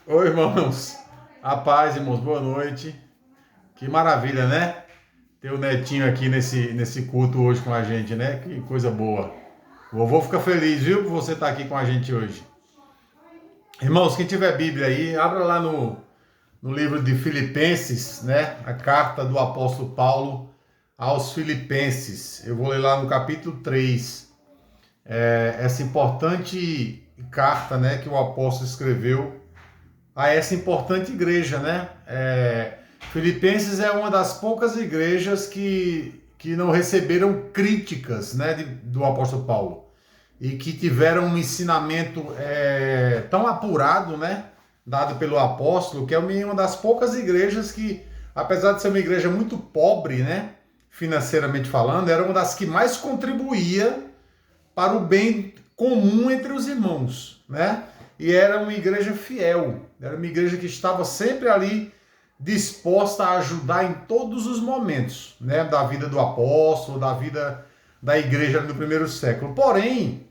Oi, irmãos. A paz, irmãos. Boa noite. Que maravilha, né? Ter o netinho aqui nesse culto hoje com a gente, né? Que coisa boa. O vovô fica feliz, viu, por você estar aqui com a gente hoje. Irmãos, quem tiver Bíblia aí, abra lá no livro de Filipenses, né? A carta do apóstolo Paulo aos Filipenses. Eu vou ler lá no capítulo 3. Essa importante carta, né, que o apóstolo escreveu a essa importante igreja, né? Filipenses é uma das poucas igrejas que não receberam críticas, né, do apóstolo Paulo e que tiveram um ensinamento tão apurado, né, dado pelo apóstolo, que é uma das poucas igrejas que, apesar de ser uma igreja muito pobre, né, financeiramente falando, era uma das que mais contribuía para o bem comum entre os irmãos, né? E era uma igreja fiel, era uma igreja que estava sempre ali disposta a ajudar em todos os momentos, né, da vida do apóstolo, da vida da igreja no primeiro século. Porém,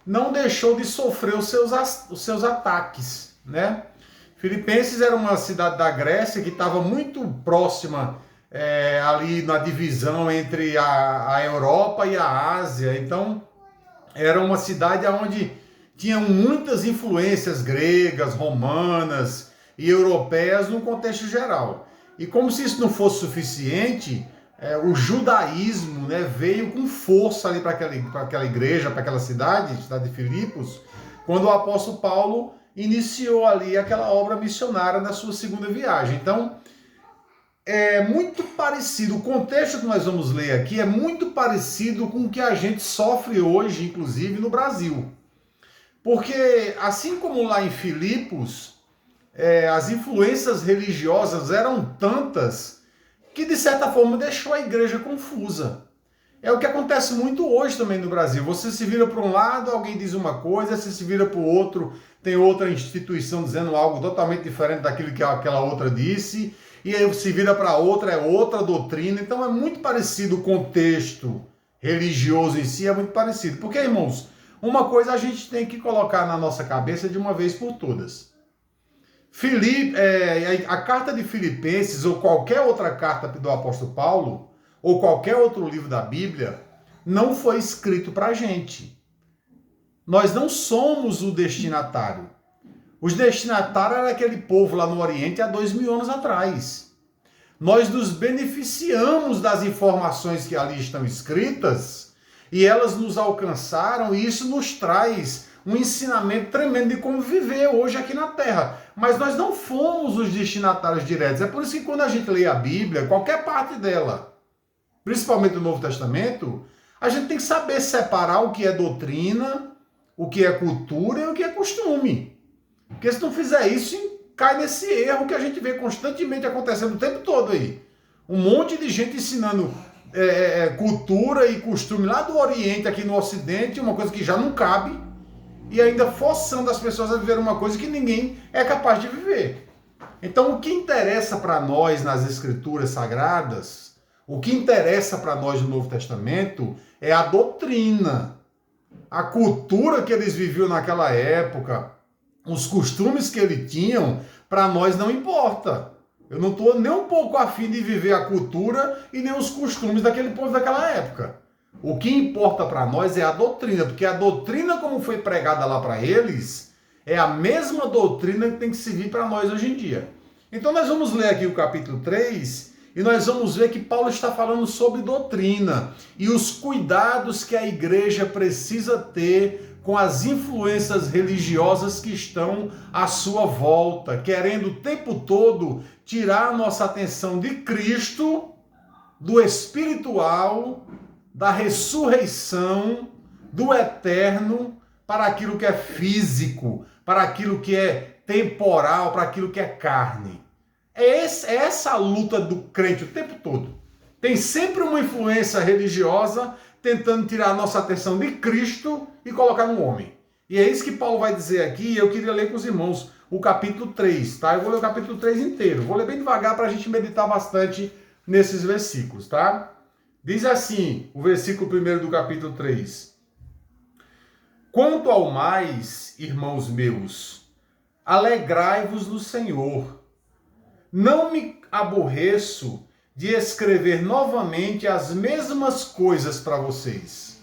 não deixou de sofrer os seus ataques, né? Filipenses era uma cidade da Grécia que estava muito próxima ali na divisão entre a Europa e a Ásia. Então, era uma cidade onde tinham muitas influências gregas, romanas e europeias no contexto geral. E como se isso não fosse suficiente, o judaísmo, né, veio com força ali para aquela igreja, para aquela cidade de Filipos, quando o apóstolo Paulo iniciou ali aquela obra missionária na sua segunda viagem. Então, é muito parecido, o contexto que nós vamos ler aqui é muito parecido com o que a gente sofre hoje, inclusive no Brasil. Porque, assim como lá em Filipos, as influências religiosas eram tantas que, de certa forma, deixou a igreja confusa. É o que acontece muito hoje também no Brasil. Você se vira para um lado, alguém diz uma coisa, você se vira para o outro, tem outra instituição dizendo algo totalmente diferente daquilo que aquela outra disse, e aí se vira para outra, é outra doutrina. Então é muito parecido o contexto religioso em si, é muito parecido. Porque, irmãos, uma coisa a gente tem que colocar na nossa cabeça de uma vez por todas. A carta de Filipenses, ou qualquer outra carta do apóstolo Paulo, ou qualquer outro livro da Bíblia, não foi escrito para a gente. Nós não somos o destinatário. Os destinatários era aquele povo lá no Oriente há 2000 anos atrás. Nós nos beneficiamos das informações que ali estão escritas e elas nos alcançaram, e isso nos traz um ensinamento tremendo de como viver hoje aqui na Terra. Mas nós não fomos os destinatários diretos. É por isso que quando a gente lê a Bíblia, qualquer parte dela, principalmente o Novo Testamento, a gente tem que saber separar o que é doutrina, o que é cultura e o que é costume. Porque se não fizer isso, cai nesse erro que a gente vê constantemente acontecendo o tempo todo aí. Um monte de gente ensinando cultura e costume lá do Oriente, aqui no Ocidente, uma coisa que já não cabe, e ainda forçando as pessoas a viver uma coisa que ninguém é capaz de viver. Então, o que interessa para nós nas Escrituras Sagradas, o que interessa para nós no Novo Testamento é a doutrina, a cultura que eles viviam naquela época, os costumes que eles tinham, para nós não importa. Eu não estou nem um pouco afim de viver a cultura e nem os costumes daquele povo daquela época. O que importa para nós é a doutrina, porque a doutrina como foi pregada lá para eles é a mesma doutrina que tem que servir para nós hoje em dia. Então nós vamos ler aqui o capítulo 3 e nós vamos ver que Paulo está falando sobre doutrina e os cuidados que a igreja precisa ter com as influências religiosas que estão à sua volta, querendo o tempo todo tirar a nossa atenção de Cristo, do espiritual, da ressurreição, do eterno, para aquilo que é físico, para aquilo que é temporal, para aquilo que é carne. É essa a luta do crente o tempo todo. Tem sempre uma influência religiosa tentando tirar a nossa atenção de Cristo e colocar no homem. E é isso que Paulo vai dizer aqui, e eu queria ler com os irmãos o capítulo 3, tá? Eu vou ler o capítulo 3 inteiro. Vou ler bem devagar para a gente meditar bastante nesses versículos, tá? Diz assim, o versículo 1 do capítulo 3. Quanto ao mais, irmãos meus, alegrai-vos no Senhor. Não me aborreço de escrever novamente as mesmas coisas para vocês.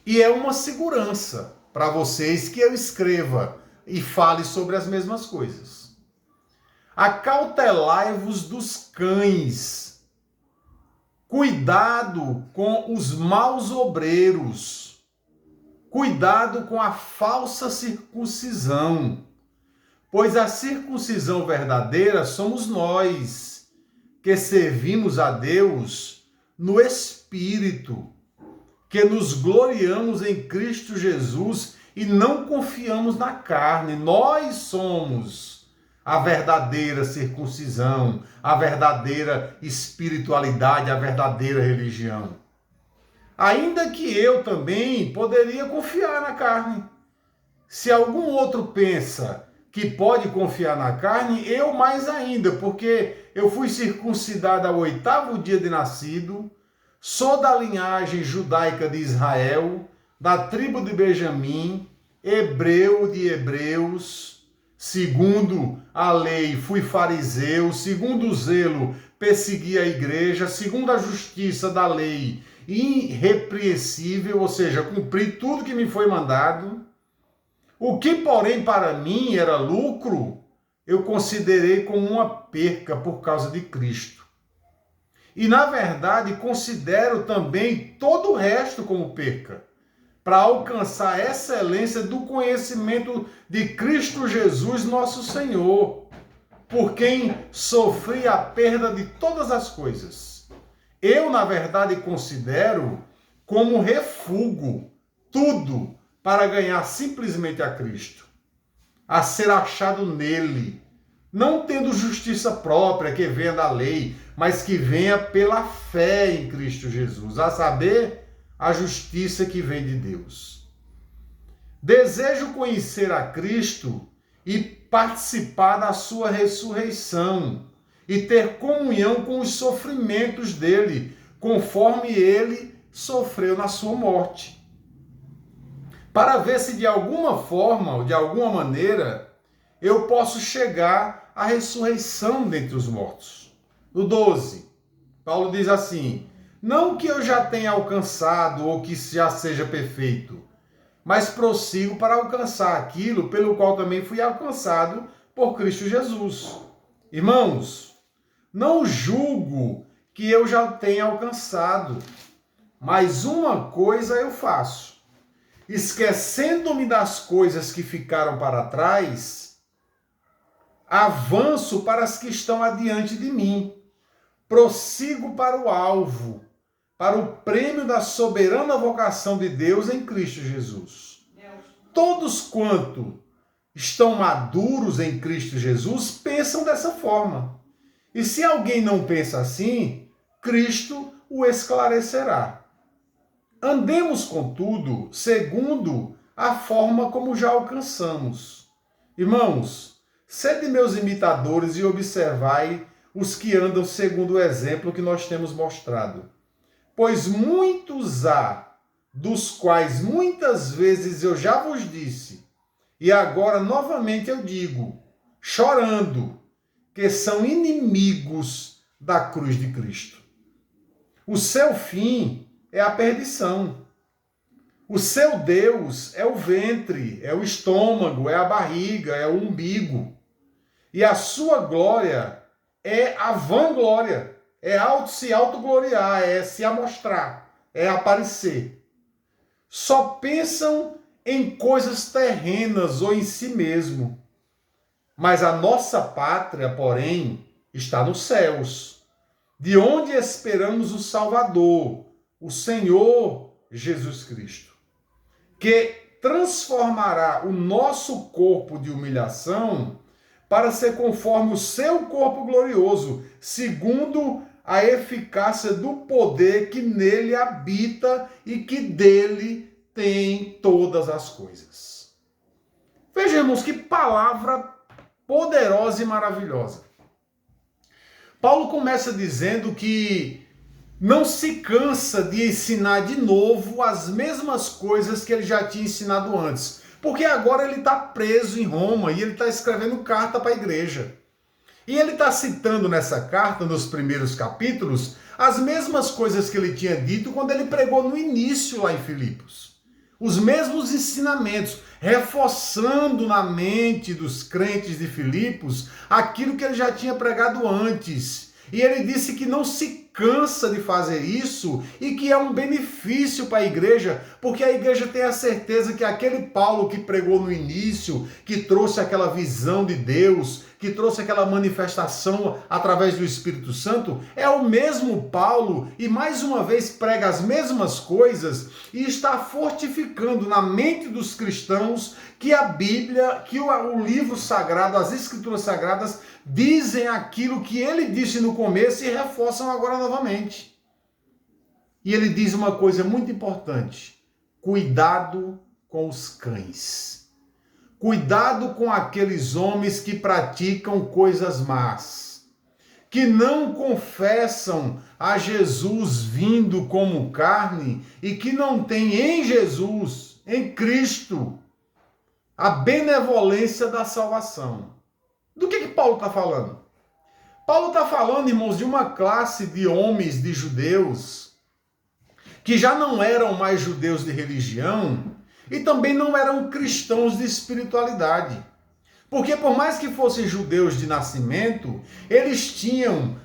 E é uma segurança para vocês que eu escreva e fale sobre as mesmas coisas. Acautelai-vos dos cães. Cuidado com os maus obreiros. Cuidado com a falsa circuncisão. Pois a circuncisão verdadeira somos nós, que servimos a Deus no Espírito, que nos gloriamos em Cristo Jesus e não confiamos na carne. Nós somos a verdadeira circuncisão, a verdadeira espiritualidade, a verdadeira religião. Ainda que eu também poderia confiar na carne. Se algum outro pensa que pode confiar na carne, eu mais ainda, porque eu fui circuncidado ao 8º dia de nascido, sou da linhagem judaica de Israel, da tribo de Benjamim, hebreu de hebreus, segundo a lei fui fariseu, segundo o zelo persegui a igreja, segundo a justiça da lei irrepreensível, ou seja, cumpri tudo que me foi mandado. O que, porém, para mim era lucro, eu considerei como uma perca por causa de Cristo. E, na verdade, considero também todo o resto como perca, para alcançar a excelência do conhecimento de Cristo Jesus, nosso Senhor, por quem sofri a perda de todas as coisas. Eu, na verdade, considero como refúgio tudo para ganhar simplesmente a Cristo, a ser achado nele, não tendo justiça própria que venha da lei, mas que venha pela fé em Cristo Jesus, a saber, a justiça que vem de Deus. Desejo conhecer a Cristo e participar da sua ressurreição e ter comunhão com os sofrimentos dele, conforme ele sofreu na sua morte. Para ver se de alguma forma ou de alguma maneira eu posso chegar à ressurreição dentre os mortos. No 12, Paulo diz assim: não que eu já tenha alcançado ou que já seja perfeito, mas prossigo para alcançar aquilo pelo qual também fui alcançado por Cristo Jesus. Irmãos, não julgo que eu já tenha alcançado, mas uma coisa eu faço. Esquecendo-me das coisas que ficaram para trás, avanço para as que estão adiante de mim. Prossigo para o alvo, para o prêmio da soberana vocação de Deus em Cristo Jesus. Todos quanto estão maduros em Cristo Jesus pensam dessa forma. E se alguém não pensa assim, Cristo o esclarecerá. Andemos, contudo, segundo a forma como já alcançamos. Irmãos, sede meus imitadores e observai os que andam segundo o exemplo que nós temos mostrado. Pois muitos há, dos quais muitas vezes eu já vos disse, e agora novamente eu digo, chorando, que são inimigos da cruz de Cristo. O seu fim é a perdição. O seu Deus é o ventre, é o estômago, é a barriga, é o umbigo. E a sua glória é a vanglória, é se autogloriar, é se amostrar, é aparecer. Só pensam em coisas terrenas ou em si mesmo. Mas a nossa pátria, porém, está nos céus, de onde esperamos o Salvador, o Senhor Jesus Cristo, que transformará o nosso corpo de humilhação para ser conforme o seu corpo glorioso, segundo a eficácia do poder que nele habita e que dele tem todas as coisas. Vejamos que palavra poderosa e maravilhosa. Paulo começa dizendo que não se cansa de ensinar de novo as mesmas coisas que ele já tinha ensinado antes. Porque agora ele está preso em Roma e ele está escrevendo carta para a igreja. E ele está citando nessa carta, nos primeiros capítulos, as mesmas coisas que ele tinha dito quando ele pregou no início lá em Filipos. Os mesmos ensinamentos, reforçando na mente dos crentes de Filipos aquilo que ele já tinha pregado antes. E ele disse que não se cansa de fazer isso e que é um benefício para a igreja, porque a igreja tem a certeza que aquele Paulo que pregou no início, que trouxe aquela visão de Deus, que trouxe aquela manifestação através do Espírito Santo, é o mesmo Paulo e mais uma vez prega as mesmas coisas e está fortificando na mente dos cristãos que a Bíblia, que o livro sagrado, as Escrituras Sagradas dizem aquilo que ele disse no começo e reforçam agora novamente. E ele diz uma coisa muito importante: cuidado com os cães. Cuidado com aqueles homens que praticam coisas más, que não confessam a Jesus vindo como carne e que não têm em Jesus, em Cristo, a benevolência da salvação. Do que Paulo está falando? Paulo está falando, irmãos, de uma classe de homens, de judeus, que já não eram mais judeus de religião e também não eram cristãos de espiritualidade. Porque por mais que fossem judeus de nascimento, eles tinham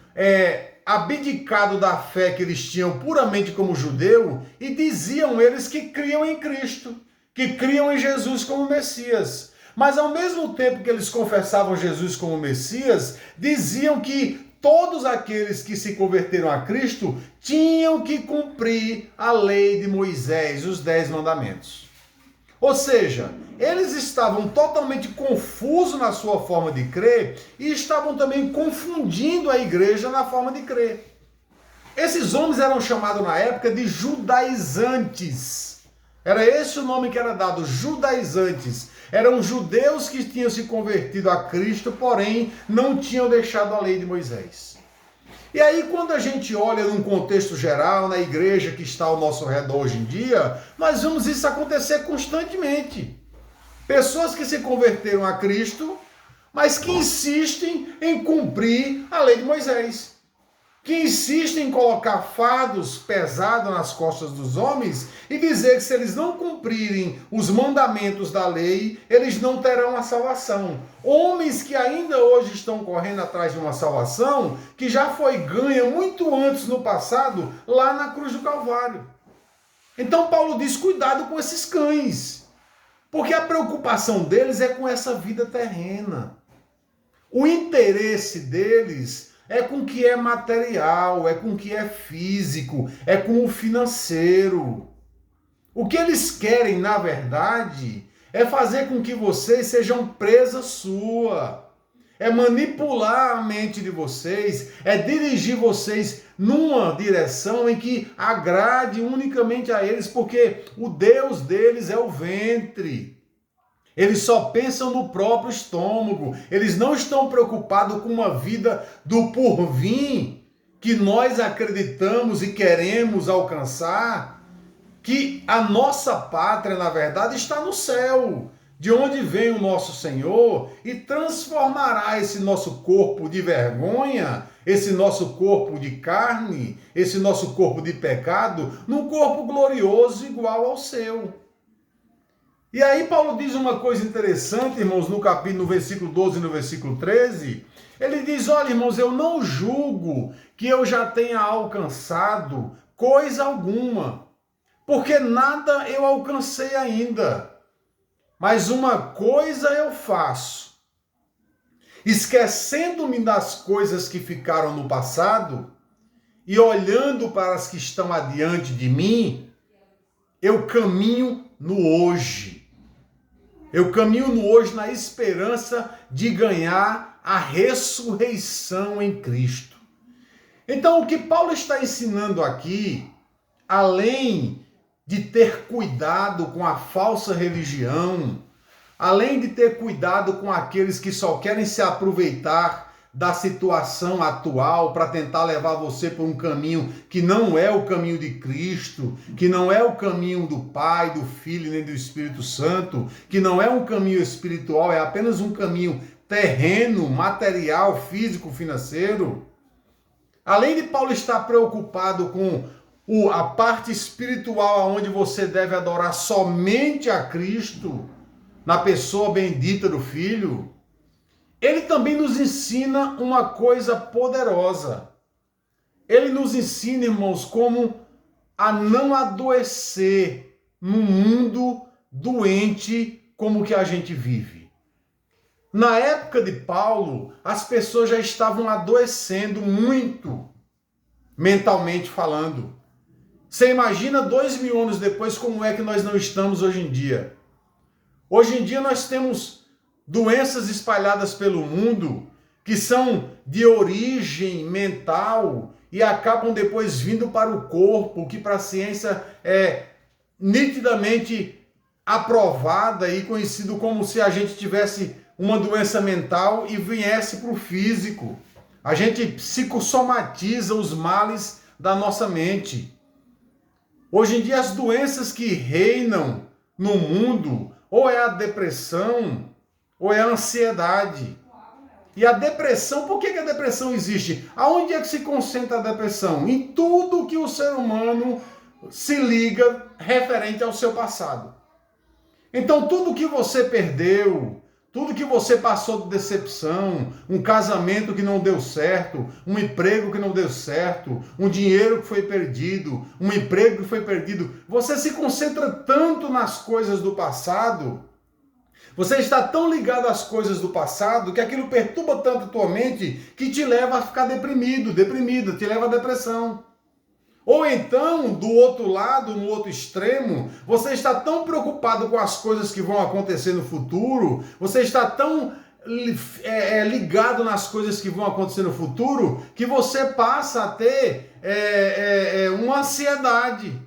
abdicado da fé que eles tinham puramente como judeu e diziam eles que criam em Cristo, que criam em Jesus como Messias. Mas ao mesmo tempo que eles confessavam Jesus como Messias, diziam que todos aqueles que se converteram a Cristo tinham que cumprir a lei de Moisés, os 10 mandamentos. Ou seja, eles estavam totalmente confusos na sua forma de crer e estavam também confundindo a igreja na forma de crer. Esses homens eram chamados na época de judaizantes. Era esse o nome que era dado, judaizantes. Eram judeus que tinham se convertido a Cristo, porém não tinham deixado a lei de Moisés. E aí, quando a gente olha num contexto geral, na igreja que está ao nosso redor hoje em dia, nós vemos isso acontecer constantemente. Pessoas que se converteram a Cristo, mas que insistem em cumprir a lei de Moisés. Que insistem em colocar fardos pesados nas costas dos homens e dizer que se eles não cumprirem os mandamentos da lei, eles não terão a salvação. Homens que ainda hoje estão correndo atrás de uma salvação que já foi ganha muito antes no passado, lá na cruz do Calvário. Então Paulo diz, cuidado com esses cães, porque a preocupação deles é com essa vida terrena. O interesse deles é com o que é material, é com o que é físico, é com o financeiro. O que eles querem, na verdade, é fazer com que vocês sejam presa sua. É manipular a mente de vocês, é dirigir vocês numa direção em que agrade unicamente a eles, porque o Deus deles é o ventre. Eles só pensam no próprio estômago. Eles não estão preocupados com uma vida do porvir que nós acreditamos e queremos alcançar. Que a nossa pátria, na verdade, está no céu, de onde vem o nosso Senhor e transformará esse nosso corpo de vergonha, esse nosso corpo de carne, esse nosso corpo de pecado, num corpo glorioso igual ao seu. E aí Paulo diz uma coisa interessante, irmãos, no versículo 12 e no versículo 13, ele diz, olha, irmãos, eu não julgo que eu já tenha alcançado coisa alguma, porque nada eu alcancei ainda, mas uma coisa eu faço, esquecendo-me das coisas que ficaram no passado e olhando para as que estão adiante de mim, eu caminho no hoje. Eu caminho no hoje na esperança de ganhar a ressurreição em Cristo. Então, o que Paulo está ensinando aqui, além de ter cuidado com a falsa religião, além de ter cuidado com aqueles que só querem se aproveitar da situação atual para tentar levar você por um caminho que não é o caminho de Cristo, que não é o caminho do Pai, do Filho nem do Espírito Santo, que não é um caminho espiritual, é apenas um caminho terreno, material, físico, financeiro. Além de Paulo estar preocupado com a parte espiritual, onde você deve adorar somente a Cristo, na pessoa bendita do Filho, ele também nos ensina uma coisa poderosa. Ele nos ensina, irmãos, como a não adoecer num mundo doente como o que a gente vive. Na época de Paulo, as pessoas já estavam adoecendo muito, mentalmente falando. Você imagina 2000 anos depois como é que nós não estamos hoje em dia? Hoje em dia nós temos doenças espalhadas pelo mundo que são de origem mental e acabam depois vindo para o corpo, que para a ciência é nitidamente aprovada e conhecido como se a gente tivesse uma doença mental e viesse para o físico. A gente psicossomatiza os males da nossa mente. Hoje em dia as doenças que reinam no mundo ou é a depressão ou é a ansiedade. E a depressão, por que a depressão existe? Aonde é que se concentra a depressão? Em tudo que o ser humano se liga referente ao seu passado. Então tudo que você perdeu, tudo que você passou de decepção, um casamento que não deu certo, um emprego que não deu certo, um dinheiro que foi perdido, um emprego que foi perdido, você se concentra tanto nas coisas do passado, você está tão ligado às coisas do passado que aquilo perturba tanto a tua mente que te leva a ficar deprimido, deprimida, te leva à depressão. Ou então, do outro lado, no outro extremo, você está tão preocupado com as coisas que vão acontecer no futuro, você está tão ligado nas coisas que vão acontecer no futuro, que você passa a ter uma ansiedade.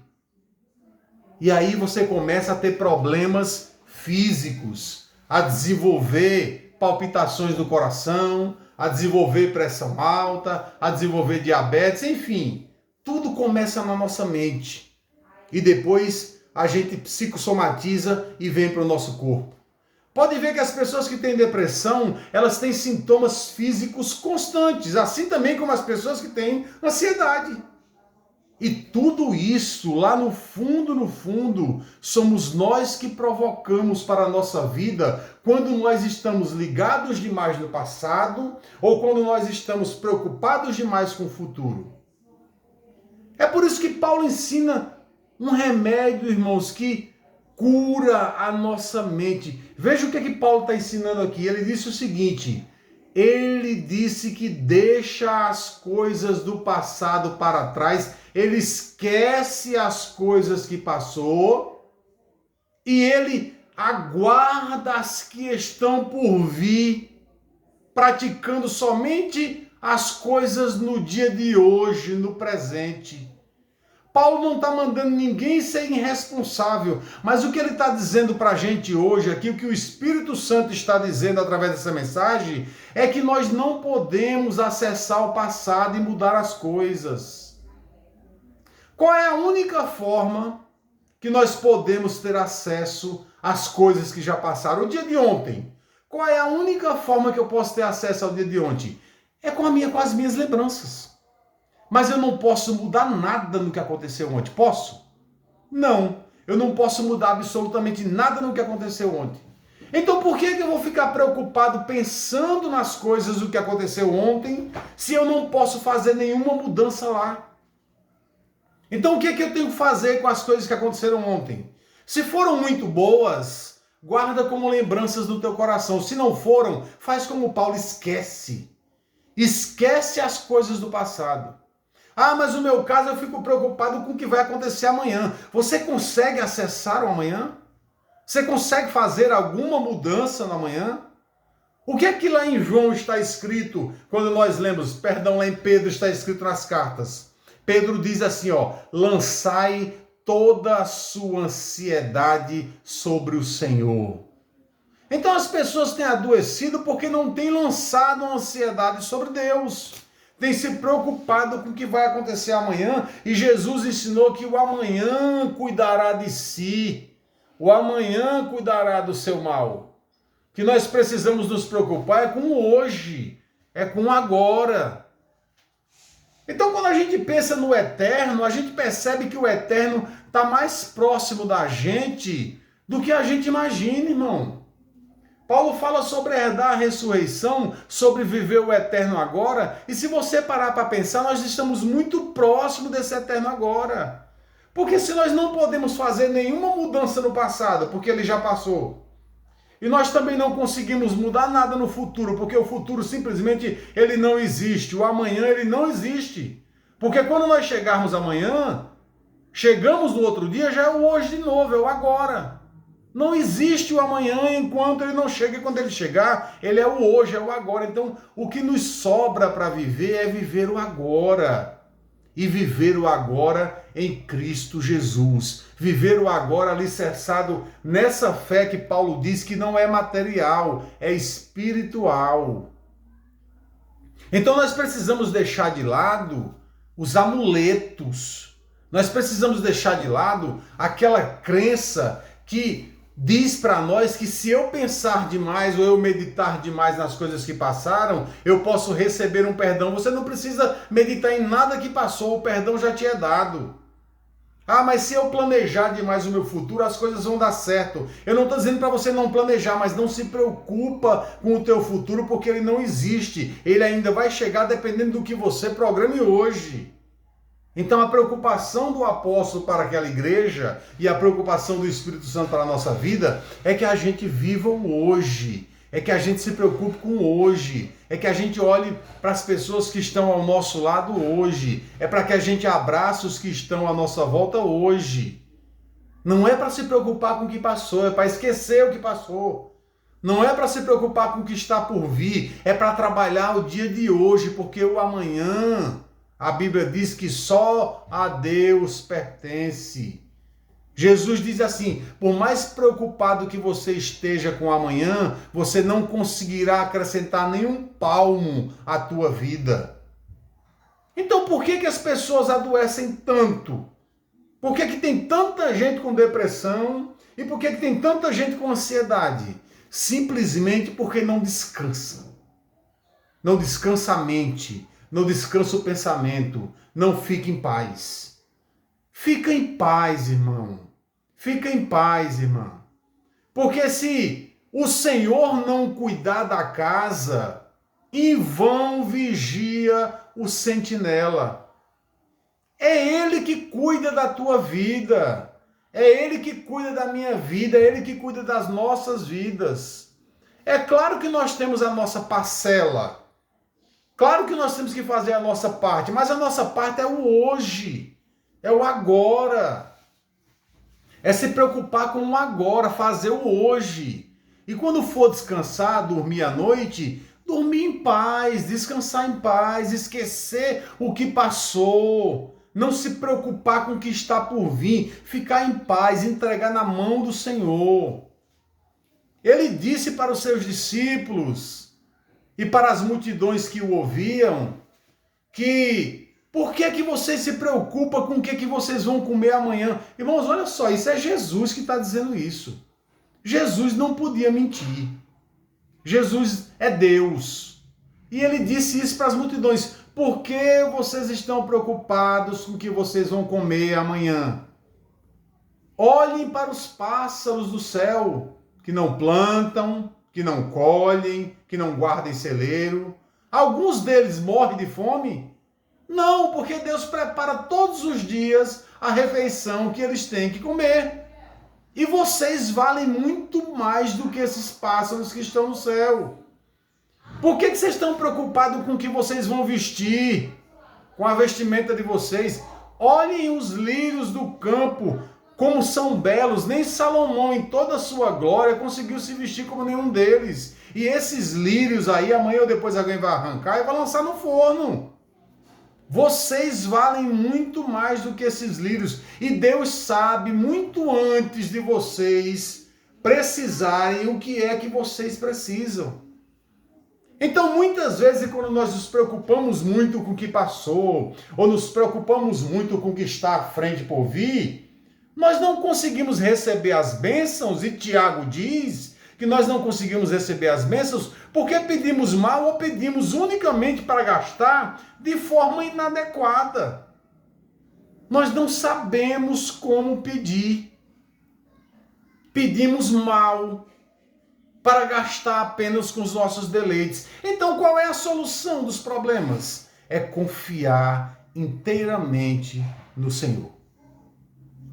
E aí você começa a ter problemas físicos, a desenvolver palpitações do coração, a desenvolver pressão alta, a desenvolver diabetes, enfim. Tudo começa na nossa mente e depois a gente psicossomatiza e vem para o nosso corpo. Pode ver que as pessoas que têm depressão, elas têm sintomas físicos constantes, assim também como as pessoas que têm ansiedade. E tudo isso, lá no fundo, somos nós que provocamos para a nossa vida quando nós estamos ligados demais no passado ou quando nós estamos preocupados demais com o futuro. É por isso que Paulo ensina um remédio, irmãos, que cura a nossa mente. Veja o que Paulo está ensinando aqui. Ele disse o seguinte: ele disse que deixa as coisas do passado para trás, ele esquece as coisas que passou e ele aguarda as que estão por vir, praticando somente as coisas no dia de hoje, no presente. Paulo não está mandando ninguém ser irresponsável, mas o que ele está dizendo para a gente hoje aqui, o que o Espírito Santo está dizendo através dessa mensagem, é que nós não podemos acessar o passado e mudar as coisas. Qual é a única forma que nós podemos ter acesso às coisas que já passaram? O dia de ontem. Qual é a única forma que eu posso ter acesso ao dia de ontem? É com as minhas lembranças. Mas eu não posso mudar nada no que aconteceu ontem. Posso? Não. Eu não posso mudar absolutamente nada no que aconteceu ontem. Então por que eu vou ficar preocupado pensando nas coisas do que aconteceu ontem, se eu não posso fazer nenhuma mudança lá? Então o que eu tenho que fazer com as coisas que aconteceram ontem? Se foram muito boas, guarda como lembranças no teu coração. Se não foram, faz como Paulo, esquece. Esquece as coisas do passado. Ah, mas no meu caso eu fico preocupado com o que vai acontecer amanhã. Você consegue acessar o amanhã? Você consegue fazer alguma mudança no amanhã? O que é que lá em João está escrito, quando nós lemos, perdão, lá em Pedro está escrito nas cartas? Pedro diz assim, lançai toda a sua ansiedade sobre o Senhor. Então as pessoas têm adoecido porque não têm lançado a ansiedade sobre Deus. Têm se preocupado com o que vai acontecer amanhã. E Jesus ensinou que o amanhã cuidará de si. O amanhã cuidará do seu mal. O que nós precisamos nos preocupar é com o hoje. É com o agora. Então quando a gente pensa no eterno, a gente percebe que o eterno está mais próximo da gente do que a gente imagina, irmão. Paulo fala sobre herdar a ressurreição, sobre viver o eterno agora, e se você parar para pensar, nós estamos muito próximos desse eterno agora. Porque se nós não podemos fazer nenhuma mudança no passado, porque ele já passou, e nós também não conseguimos mudar nada no futuro, porque o futuro simplesmente ele não existe, o amanhã ele não existe. Porque quando nós chegarmos amanhã, chegamos no outro dia, já é o hoje de novo, é o agora. Não existe o amanhã enquanto ele não chega, e quando ele chegar, ele é o hoje, é o agora. Então, o que nos sobra para viver é viver o agora. E viver o agora em Cristo Jesus. Viver o agora alicerçado nessa fé que Paulo diz que não é material, é espiritual. Então, nós precisamos deixar de lado os amuletos. Nós precisamos deixar de lado aquela crença que diz para nós que se eu pensar demais ou eu meditar demais nas coisas que passaram, eu posso receber um perdão. Você não precisa meditar em nada que passou, o perdão já te é dado. Ah, mas se eu planejar demais o meu futuro, as coisas vão dar certo. Eu não estou dizendo para você não planejar, mas não se preocupa com o teu futuro, porque ele não existe. Ele ainda vai chegar dependendo do que você programe hoje. Então a preocupação do apóstolo para aquela igreja e a preocupação do Espírito Santo para a nossa vida é que a gente viva o hoje, é que a gente se preocupe com o hoje, é que a gente olhe para as pessoas que estão ao nosso lado hoje, é para que a gente abrace os que estão à nossa volta hoje. Não é para se preocupar com o que passou, é para esquecer o que passou. Não é para se preocupar com o que está por vir, é para trabalhar o dia de hoje, porque o amanhã... A Bíblia diz que só a Deus pertence. Jesus diz assim, por mais preocupado que você esteja com amanhã, você não conseguirá acrescentar nenhum palmo à tua vida. Então por que as pessoas adoecem tanto? Por que tem tanta gente com depressão? E por que tem tanta gente com ansiedade? Simplesmente porque não descansa. Não descansa a mente. Não descansa o pensamento, não fica em paz. Fica em paz, irmão. Fica em paz, irmã. Porque se o Senhor não cuidar da casa, em vão vigia o sentinela. É Ele que cuida da tua vida. É Ele que cuida da minha vida. É Ele que cuida das nossas vidas. É claro que nós temos a nossa parcela. Claro que nós temos que fazer a nossa parte, mas a nossa parte é o hoje, é o agora. É se preocupar com o agora, fazer o hoje. E quando for descansar, dormir à noite, dormir em paz, descansar em paz, esquecer o que passou. Não se preocupar com o que está por vir, ficar em paz, entregar na mão do Senhor. Ele disse para os seus discípulos... E para as multidões que o ouviam, que por que vocês se preocupam com o que vocês vão comer amanhã? Irmãos, olha só, isso é Jesus que está dizendo isso. Jesus não podia mentir. Jesus é Deus. E ele disse isso para as multidões. Por que vocês estão preocupados com o que vocês vão comer amanhã? Olhem para os pássaros do céu, que não plantam, que não colhem, que não guardam em celeiro. Alguns deles morrem de fome? Não, porque Deus prepara todos os dias a refeição que eles têm que comer. E vocês valem muito mais do que esses pássaros que estão no céu. Por que vocês estão preocupados com o que vocês vão vestir? Com a vestimenta de vocês? Olhem os lírios do campo, como são belos. Nem Salomão, em toda a sua glória, conseguiu se vestir como nenhum deles. E esses lírios aí, amanhã ou depois alguém vai arrancar e vai lançar no forno. Vocês valem muito mais do que esses lírios. E Deus sabe, muito antes de vocês precisarem o que é que vocês precisam. Então, muitas vezes, quando nós nos preocupamos muito com o que passou, ou nos preocupamos muito com o que está à frente por vir, nós não conseguimos receber as bênçãos, e Tiago diz que nós não conseguimos receber as bênçãos porque pedimos mal ou pedimos unicamente para gastar de forma inadequada. Nós não sabemos como pedir. Pedimos mal para gastar apenas com os nossos deleites. Então, qual é a solução dos problemas? É confiar inteiramente no Senhor.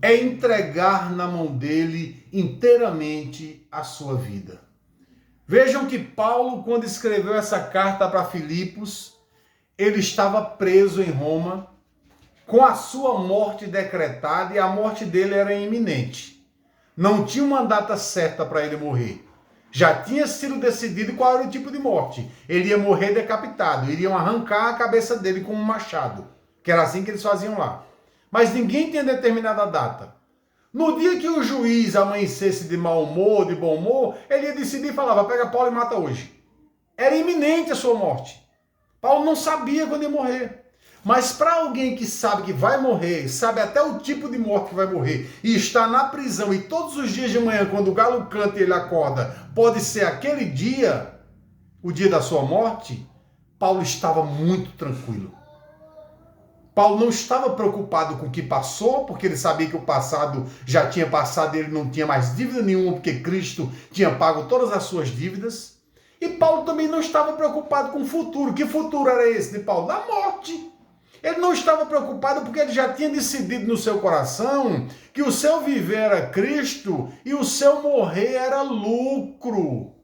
É entregar na mão dele inteiramente a sua vida. Vejam que Paulo, quando escreveu essa carta para Filipos, ele estava preso em Roma, com a sua morte decretada, e a morte dele era iminente. Não tinha uma data certa para ele morrer. Já tinha sido decidido qual era o tipo de morte. Ele ia morrer decapitado, iriam arrancar a cabeça dele com um machado, que era assim que eles faziam lá. Mas ninguém tinha determinada data. No dia que o juiz amanhecesse de mau humor, de bom humor, ele ia decidir e falava, pega Paulo e mata hoje. Era iminente a sua morte. Paulo não sabia quando ia morrer. Mas para alguém que sabe que vai morrer, sabe até o tipo de morte que vai morrer, e está na prisão, e todos os dias de manhã, quando o galo canta e ele acorda, pode ser aquele dia, o dia da sua morte, Paulo estava muito tranquilo. Paulo não estava preocupado com o que passou, porque ele sabia que o passado já tinha passado e ele não tinha mais dívida nenhuma, porque Cristo tinha pago todas as suas dívidas. E Paulo também não estava preocupado com o futuro. Que futuro era esse de Paulo? Da morte. Ele não estava preocupado porque ele já tinha decidido no seu coração que o seu viver era Cristo e o seu morrer era lucro.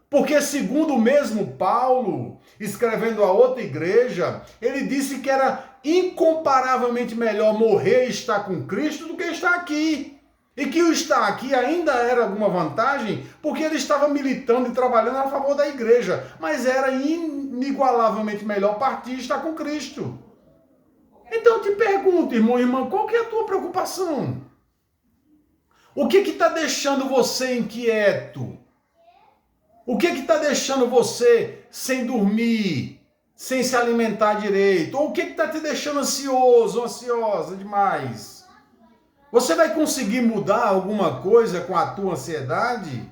Porque segundo o mesmo Paulo, escrevendo a outra igreja, ele disse que era incomparavelmente melhor morrer e estar com Cristo do que estar aqui. E que o estar aqui ainda era alguma vantagem, porque ele estava militando e trabalhando a favor da igreja. Mas era inigualavelmente melhor partir e estar com Cristo. Então eu te pergunto, irmão e irmã, qual que é a tua preocupação? O que está deixando você inquieto? O que está deixando você sem dormir, sem se alimentar direito? Ou o que está te deixando ansioso, ansiosa demais? Você vai conseguir mudar alguma coisa com a tua ansiedade?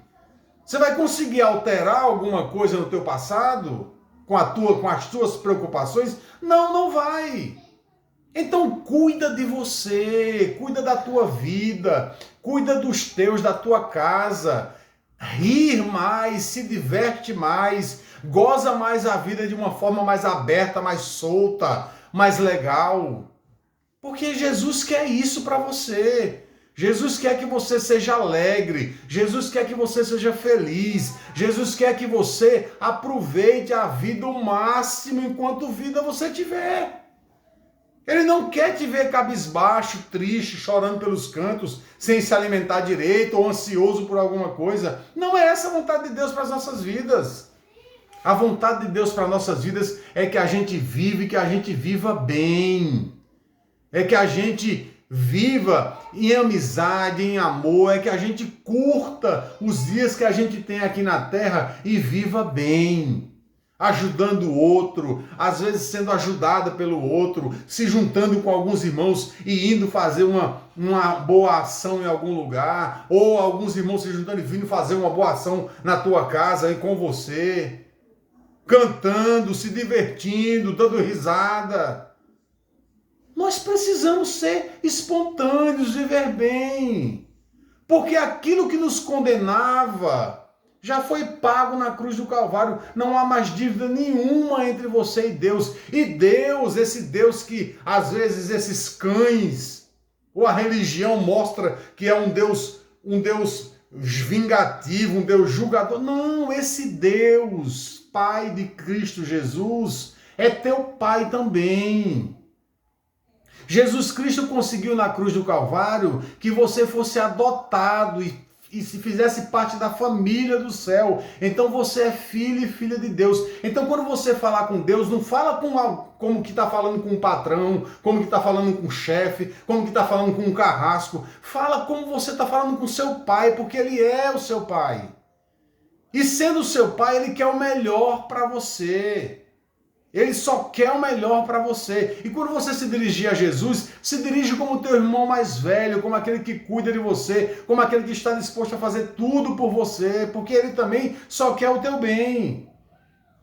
Você vai conseguir alterar alguma coisa no teu passado? Com as tuas preocupações? Não, não vai. Então cuida de você, cuida da tua vida, cuida dos teus, da tua casa. Rir mais, se diverte mais, goza mais a vida de uma forma mais aberta, mais solta, mais legal. Porque Jesus quer isso para você. Jesus quer que você seja alegre. Jesus quer que você seja feliz. Jesus quer que você aproveite a vida o máximo enquanto vida você tiver. Ele não quer te ver cabisbaixo, triste, chorando pelos cantos, sem se alimentar direito ou ansioso por alguma coisa. Não é essa a vontade de Deus para as nossas vidas. A vontade de Deus para as nossas vidas é que a gente vive, que a gente viva bem. É que a gente viva em amizade, em amor. É que a gente curta os dias que a gente tem aqui na terra e viva bem. Ajudando o outro, às vezes sendo ajudada pelo outro, se juntando com alguns irmãos e indo fazer uma boa ação em algum lugar, ou alguns irmãos se juntando e vindo fazer uma boa ação na tua casa e com você, cantando, se divertindo, dando risada. Nós precisamos ser espontâneos, viver bem, porque aquilo que nos condenava já foi pago na cruz do Calvário. Não há mais dívida nenhuma entre você e Deus. E Deus, esse Deus que às vezes esses cães ou a religião mostra que é um Deus vingativo, um Deus julgador. Não, esse Deus, Pai de Cristo Jesus, é teu Pai também. Jesus Cristo conseguiu na cruz do Calvário que você fosse adotado e se fizesse parte da família do céu. Então você é filho e filha de Deus. Então quando você falar com Deus, não fala como que está falando com o patrão, como que está falando com o chefe, como que está falando com o carrasco. Fala como você está falando com o seu pai, porque ele é o seu pai. E sendo o seu pai, ele quer o melhor para você. Ele só quer o melhor para você. E quando você se dirigir a Jesus, se dirige como teu irmão mais velho, como aquele que cuida de você, como aquele que está disposto a fazer tudo por você, porque ele também só quer o teu bem.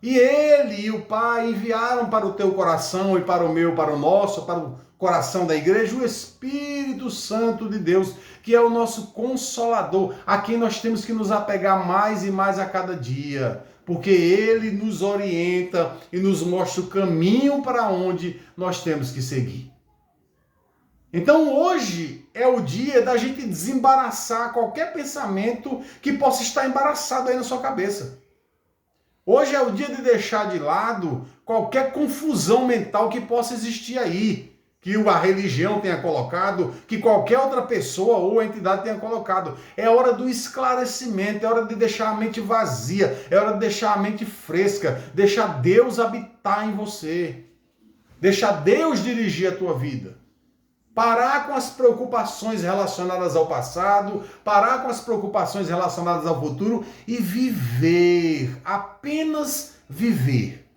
E ele e o Pai enviaram para o teu coração e para o meu, para o nosso, para o coração da igreja, o Espírito Santo de Deus, que é o nosso Consolador, a quem nós temos que nos apegar mais e mais a cada dia, porque ele nos orienta e nos mostra o caminho para onde nós temos que seguir. Então hoje é o dia da gente desembaraçar qualquer pensamento que possa estar embaraçado aí na sua cabeça. Hoje é o dia de deixar de lado qualquer confusão mental que possa existir aí, que a religião tenha colocado, que qualquer outra pessoa ou entidade tenha colocado. É hora do esclarecimento, é hora de deixar a mente vazia, é hora de deixar a mente fresca, deixar Deus habitar em você, deixar Deus dirigir a tua vida. Parar com as preocupações relacionadas ao passado, parar com as preocupações relacionadas ao futuro e viver, apenas viver.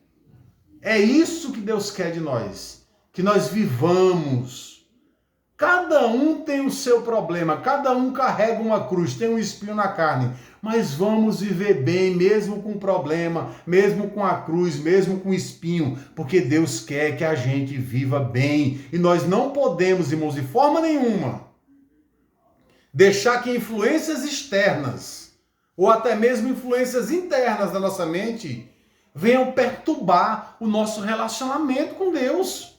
É isso que Deus quer de nós, que nós vivamos. Cada um tem o seu problema, cada um carrega uma cruz, tem um espinho na carne, mas vamos viver bem, mesmo com problema, mesmo com a cruz, mesmo com o espinho, porque Deus quer que a gente viva bem. E nós não podemos, irmãos, de forma nenhuma, deixar que influências externas, ou até mesmo influências internas da nossa mente, venham perturbar o nosso relacionamento com Deus.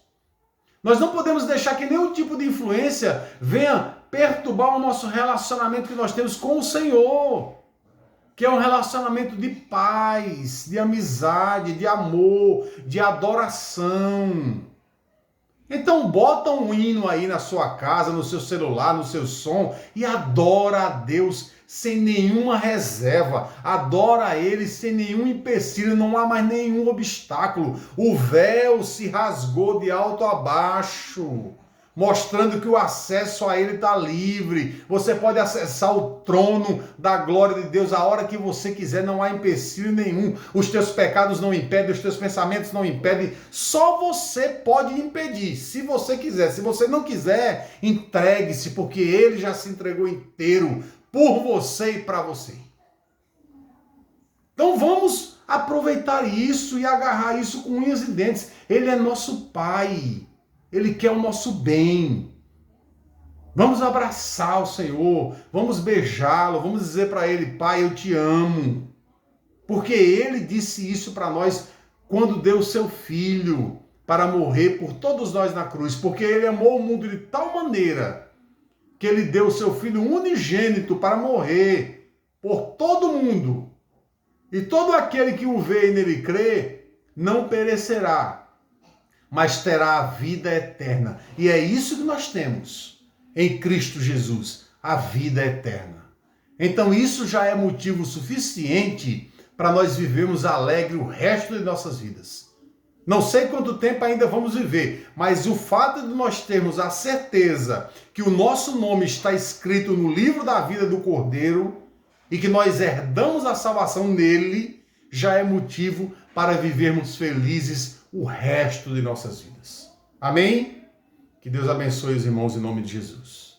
Nós não podemos deixar que nenhum tipo de influência venha perturbar o nosso relacionamento que nós temos com o Senhor, que é um relacionamento de paz, de amizade, de amor, de adoração. Então bota um hino aí na sua casa, no seu celular, no seu som e adora a Deus sem nenhuma reserva. Adora a Ele sem nenhum empecilho, não há mais nenhum obstáculo. O véu se rasgou de alto a baixo, mostrando que o acesso a Ele está livre. Você pode acessar o trono da glória de Deus a hora que você quiser, não há empecilho nenhum. Os teus pecados não impedem, os teus pensamentos não impedem. Só você pode impedir, se você quiser. Se você não quiser, entregue-se, porque Ele já se entregou inteiro por você e para você. Então vamos aproveitar isso e agarrar isso com unhas e dentes. Ele é nosso Pai. Ele quer o nosso bem. Vamos abraçar o Senhor, vamos beijá-lo, vamos dizer para Ele, Pai, eu te amo. Porque Ele disse isso para nós quando deu o seu Filho para morrer por todos nós na cruz. Porque Ele amou o mundo de tal maneira que Ele deu o seu Filho unigênito para morrer por todo mundo. E todo aquele que o vê e nele crê, não perecerá, mas terá a vida eterna. E é isso que nós temos em Cristo Jesus, a vida eterna. Então isso já é motivo suficiente para nós vivermos alegre o resto de nossas vidas. Não sei quanto tempo ainda vamos viver, mas o fato de nós termos a certeza que o nosso nome está escrito no livro da vida do Cordeiro e que nós herdamos a salvação nele, já é motivo para vivermos felizes o resto de nossas vidas. Amém? Que Deus abençoe os irmãos em nome de Jesus.